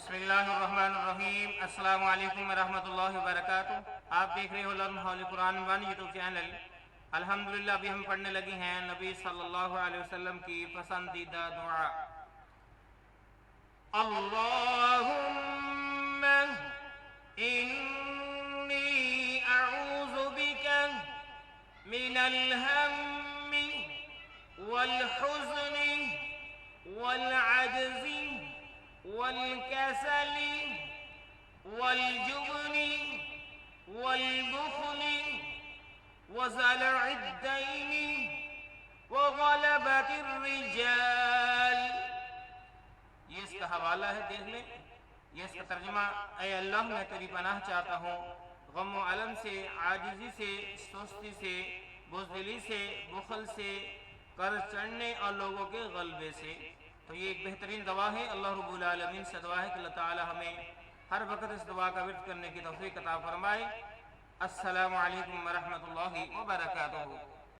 بسم اللہ الرحمن الرحیم۔ السلام علیکم ورحمۃ اللہ وبرکاتہ۔ آپ دیکھ رہے ہو لرن قرآن ون یوٹیوب چینل۔ الحمدللہ ابھی ہم پڑھنے لگے ہیں نبی صلی اللہ علیہ وسلم کی پسندیدہ دعا، اللہم انی اعوذ بک من الہم والحزن والعجز والكسل والجبن والبخل وزلع الدين وغلبة الرجال۔ یہ اس کا حوالہ ہے، دیکھ لیں۔ یہ اس کا ترجمہ، اے اللہ میں تیری پناہ چاہتا ہوں غم و علم سے، عاجزی سے، سستی سے، بزدلی سے، بخل سے، قرض چڑھنے اور لوگوں کے غلبے سے۔ تو یہ ایک بہترین دعا ہے۔ اللہ رب العالمین سے دعا ہے کہ اللہ تعالی ہمیں ہر وقت اس دعا کا ورد کرنے کی توفیق عطا فرمائے۔ السلام علیکم ورحمۃ اللہ وبرکاتہ۔